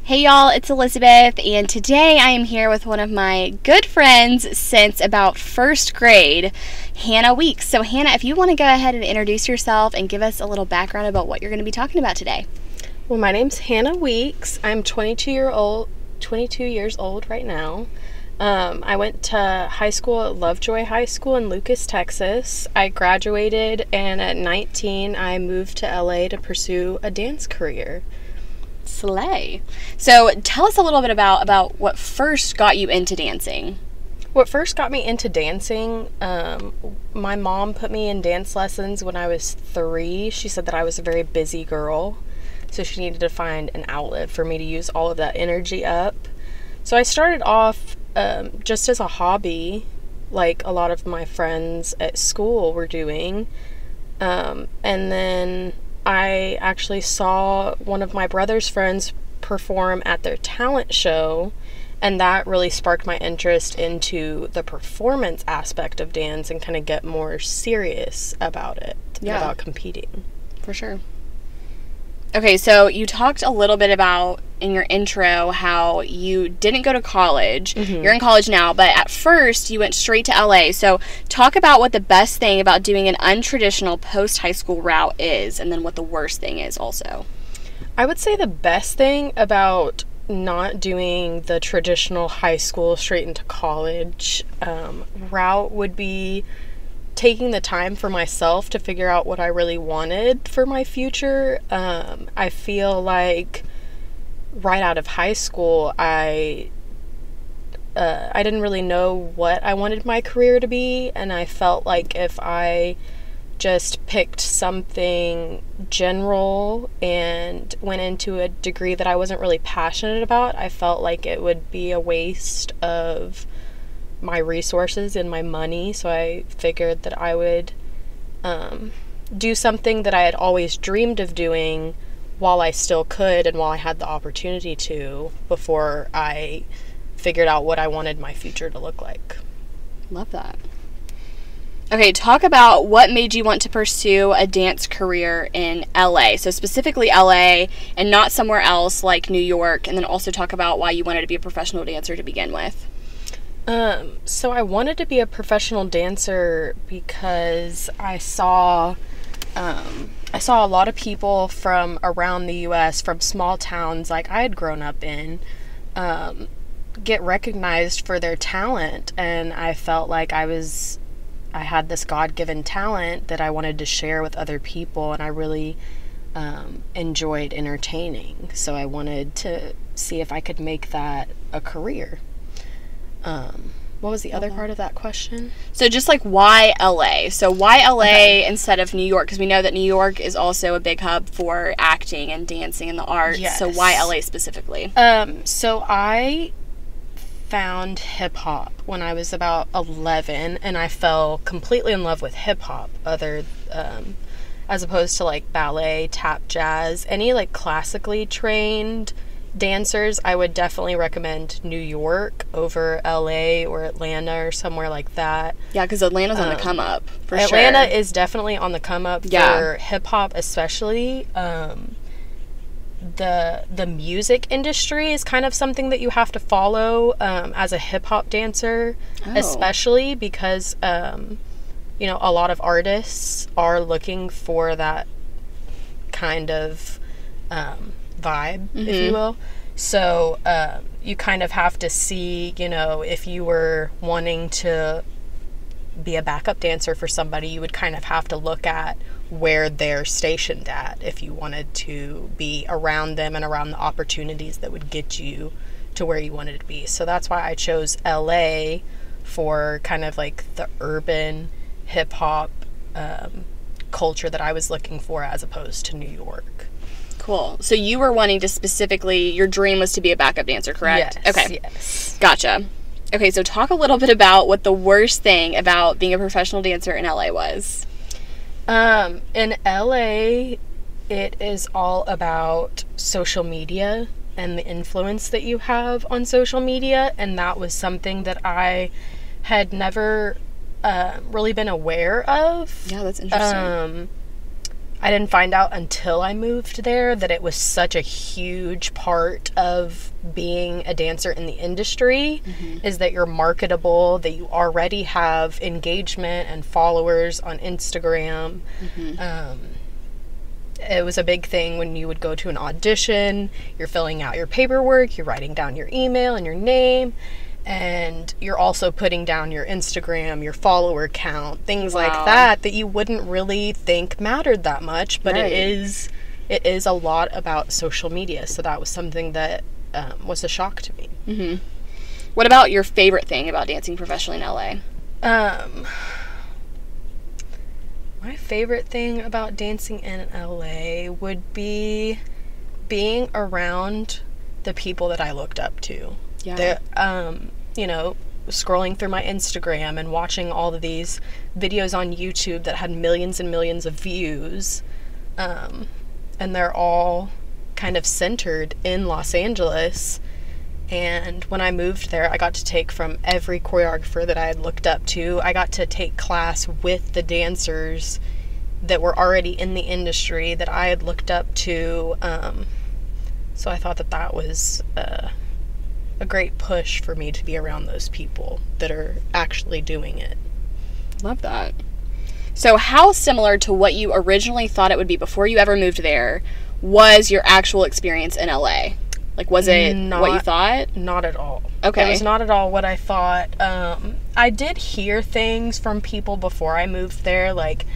Hey y'all, it's Elizabeth, and today I am here with one of my good friends since about first grade, Hannah Weeks. So Hannah, if you want to go ahead and introduce yourself and give us a little background about what you're going to be talking about today. Well, my name's Hannah Weeks. I'm 22 years old right now. I went to high school at Lovejoy High School in Lucas, Texas. I graduated, and at 19, I moved to LA to pursue a dance career. Slay. So tell us a little bit about what first got you into dancing. What first got me into dancing, my mom put me in dance lessons when I was 3. She said that I was a very busy girl, so she needed to find an outlet for me to use all of that energy up. So I started off just as a hobby, like a lot of my friends at school were doing, and then I actually saw one of my brother's friends perform at their talent show, and that really sparked my interest into the performance aspect of dance and kind of get more serious about it, about competing. For sure. Okay, so you talked a little bit about in your intro how you didn't go to college. Mm-hmm. You're in college now, but at first you went straight to LA. So talk about what the best thing about doing an untraditional post-high school route is, and then what the worst thing is also. I would say the best thing about not doing the traditional high school straight into college route would be taking the time for myself to figure out what I really wanted for my future. I feel like right out of high school, I didn't really know what I wanted my career to be, and I felt like if I just picked something general and went into a degree that I wasn't really passionate about, I felt like it would be a waste of my resources and my money. So I figured that I would do something that I had always dreamed of doing while I still could and while I had the opportunity to, before I figured out what I wanted my future to look like. Love that. Okay, talk about what made you want to pursue a dance career in LA. So specifically LA and not somewhere else like New York, and then also talk about why you wanted to be a professional dancer to begin with. So I wanted to be a professional dancer because I saw a lot of people from around the U.S., from small towns like I had grown up in, get recognized for their talent, and I felt like I had this God-given talent that I wanted to share with other people, and I really enjoyed entertaining, so I wanted to see if I could make that a career. What was the other part of that question? So just like why LA? So why LA instead of New York? Because we know that New York is also a big hub for acting and dancing and the arts. Yes. So why LA specifically? So I found hip hop when I was about 11, and I fell completely in love with hip hop, as opposed to like ballet, tap, jazz, any like classically trained dancers. I would definitely recommend New York over LA or Atlanta or somewhere like that. Yeah, because Atlanta's on the come up for sure. Atlanta is definitely on the come up for hip hop, especially. The music industry is kind of something that you have to follow as a hip hop dancer, especially because a lot of artists are looking for that kind of vibe, if you will. So you kind of have to see, if you were wanting to be a backup dancer for somebody, you would kind of have to look at where they're stationed at if you wanted to be around them and around the opportunities that would get you to where you wanted to be. So that's why I chose LA for kind of like the urban hip hop culture that I was looking for, as opposed to New York. Cool. So you were wanting to specifically, your dream was to be a backup dancer, correct? Yes. Okay. Yes. Gotcha. Okay, so talk a little bit about what the worst thing about being a professional dancer in LA was. In LA, it is all about social media and the influence that you have on social media, and that was something that I had never really been aware of. Yeah, that's interesting. I didn't find out until I moved there that it was such a huge part of being a dancer in the industry, is that you're marketable, that you already have engagement and followers on Instagram. It was a big thing when you would go to an audition, you're filling out your paperwork, you're writing down your email and your name, and you're also putting down your Instagram, your follower count, things like that you wouldn't really think mattered that much, but it is a lot about social media. So that was something that was a shock to me. What about your favorite thing about dancing professionally in LA? My favorite thing about dancing in LA would be being around the people that I looked up to. You know, scrolling through my Instagram and watching all of these videos on YouTube that had millions and millions of views, and they're all kind of centered in Los Angeles. And when I moved there, I got to take from every choreographer that I had looked up to. I got to take class with the dancers that were already in the industry that I had looked up to. So I thought that was a great push for me to be around those people that are actually doing it. Love that. So how similar to what you originally thought it would be before you ever moved there was your actual experience in LA? Like, was it what you thought? Not at all. Okay. It was not at all what I thought. I did hear things from people before I moved there, like,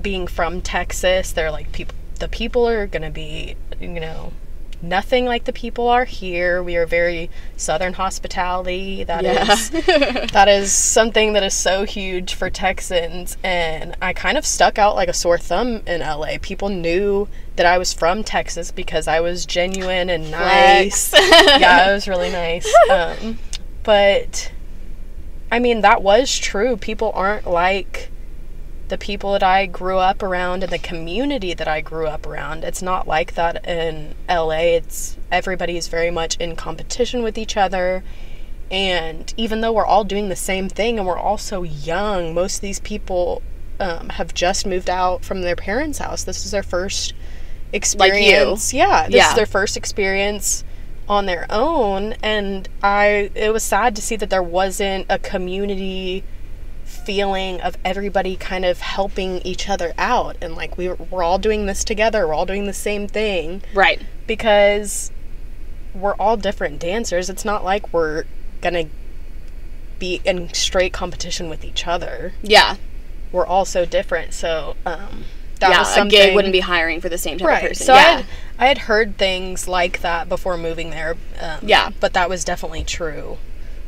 being from Texas, they're like, the people are going to be, you know, nothing like the people are here. We are very Southern hospitality. That is something that is so huge for Texans, and I kind of stuck out like a sore thumb in LA. People knew that I was from Texas because I was genuine and nice. Yeah, it was really nice. But I mean, that was true. People aren't like the people that I grew up around and the community that I grew up around. It's not like that in LA. Everybody is very much in competition with each other. And even though we're all doing the same thing and we're all so young, most of these people have just moved out from their parents' house. This is their first experience. Like you. This is their first experience on their own. And it was sad to see that there wasn't a community feeling of everybody kind of helping each other out, and like we're all doing this together, we're all doing the same thing, right? Because we're all different dancers. It's not like we're gonna be in straight competition with each other. We're all so different. So that was something. A gig wouldn't be hiring for the same type of person. So I had heard things like that before moving there. But that was definitely true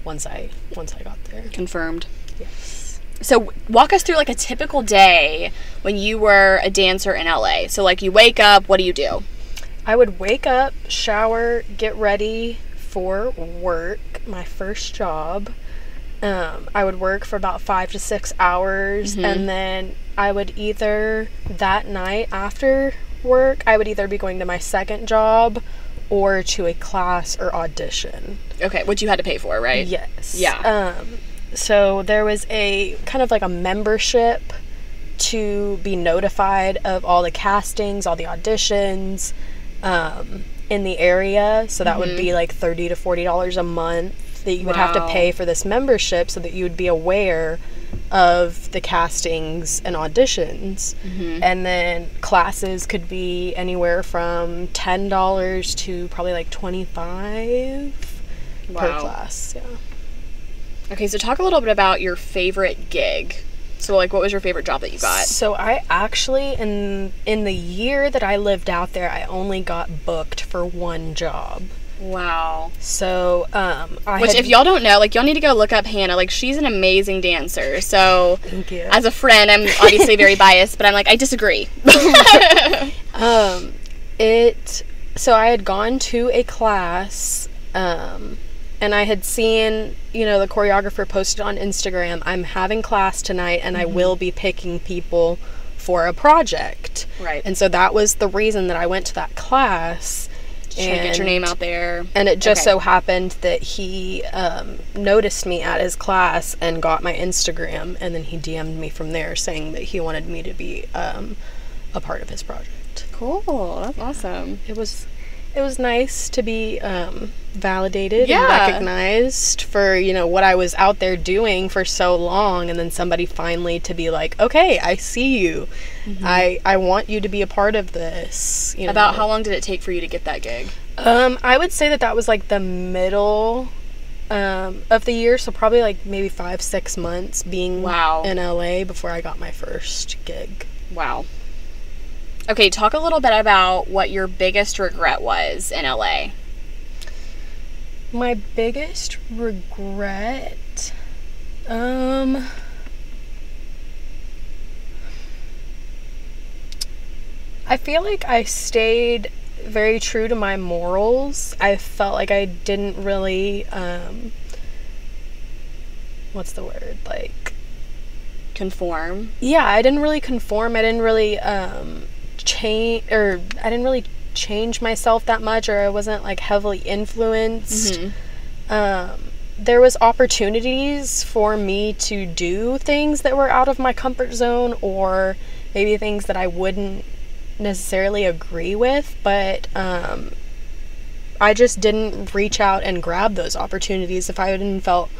once I got there. Confirmed. Yes. So walk us through like a typical day when you were a dancer in LA. So like you wake up, what do you do? I would wake up, shower, get ready for work, my first job. I would work for about 5 to 6 hours, and then I would either that night after work, I would either be going to my second job or to a class or audition. Okay, which you had to pay for, right? Yes. Yeah. So there was a kind of like a membership to be notified of all the castings, all the auditions in the area. So that would be like $30 to $40 a month that you would have to pay for this membership so that you would be aware of the castings and auditions. And then classes could be anywhere from $10 to probably like $25 per class. Yeah. Okay, so talk a little bit about your favorite gig. So, like, what was your favorite job that you got? So, I actually, in the year that I lived out there, I only got booked for one job. Wow. So, if y'all don't know, like, y'all need to go look up Hannah. Like, she's an amazing dancer. So, thank you. As a friend, I'm obviously very biased, but I'm like, I disagree. So, I had gone to a class, and I had seen, you know, the choreographer posted on Instagram, I'm having class tonight and I will be picking people for a project. Right. And so that was the reason that I went to that class. And get your name out there. And it just so happened that he noticed me at his class and got my Instagram, and then he DM'd me from there saying that he wanted me to be a part of his project. Cool. That's awesome. It was nice to be validated and recognized for, you know, what I was out there doing for so long, and then somebody finally to be like, okay, I see you. I want you to be a part of this. You know? About how long did it take for you to get that gig? I would say that was like the middle of the year, so probably like maybe 5-6 months being in LA before I got my first gig. Wow. Okay, talk a little bit about what your biggest regret was in LA. My biggest regret, I feel like I stayed very true to my morals. I felt like I didn't really, what's the word? Like, conform? Yeah, I didn't really conform. I didn't really, change myself that much, or I wasn't like heavily influenced. There was opportunities for me to do things that were out of my comfort zone, or maybe things that I wouldn't necessarily agree with, but I just didn't reach out and grab those opportunities. If I didn't feel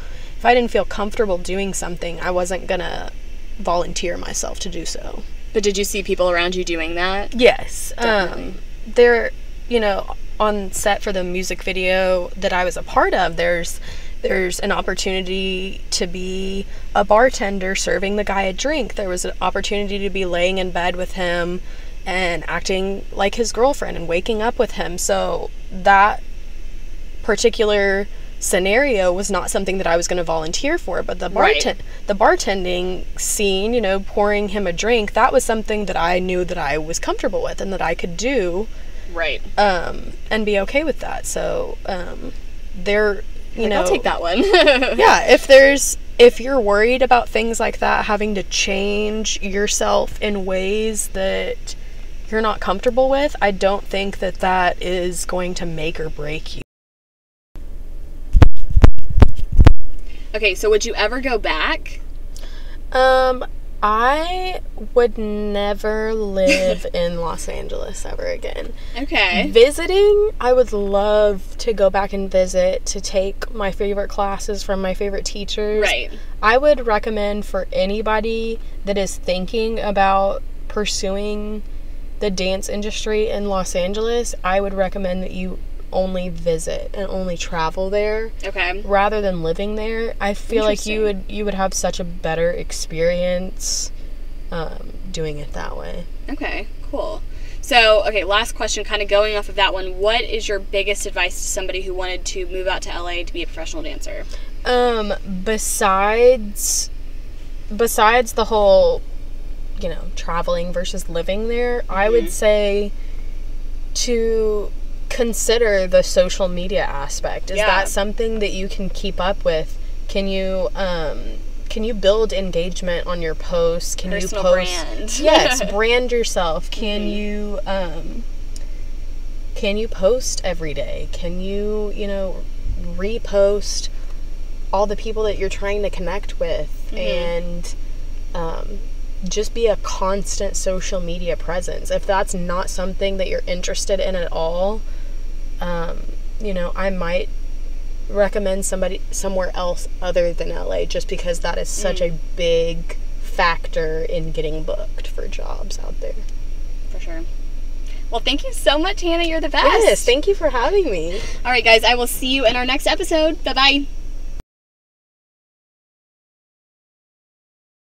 comfortable doing something, I wasn't gonna volunteer myself to do so. But did you see people around you doing that? Yes. There, you know, on set for the music video that I was a part of, there's an opportunity to be a bartender serving the guy a drink. There was an opportunity to be laying in bed with him and acting like his girlfriend and waking up with him. So that particular scenario was not something that I was going to volunteer for, but the bartending scene, you know, pouring him a drink, that was something that I knew that I was comfortable with and that I could do, and be okay with that. So there, you know, I'll take that one. Yeah, if you're worried about things like that, having to change yourself in ways that you're not comfortable with, I don't think that is going to make or break you. Okay, so would you ever go back? I would never live in Los Angeles ever again. Okay. Visiting, I would love to go back and visit, to take my favorite classes from my favorite teachers. Right. I would recommend for anybody that is thinking about pursuing the dance industry in Los Angeles, I would recommend that you only visit and only travel there, rather than living there. I feel like you would have such a better experience doing it that way. Okay, cool. So, last question, kind of going off of that one. What is your biggest advice to somebody who wanted to move out to LA to be a professional dancer? Besides the whole, you know, traveling versus living there, I would say to consider the social media aspect. Is that something that you can keep up with? Can you build engagement on your posts? Can Personal you post brand? Yes, brand yourself. Can you post every day? Can you repost all the people that you're trying to connect with, and just be a constant social media presence? If that's not something that you're interested in at all, I might recommend somewhere else other than LA, just because that is such a big factor in getting booked for jobs out there. For sure. Well, thank you so much, Hannah. You're the best. Yes, thank you for having me. All right, guys, I will see you in our next episode. Bye-bye.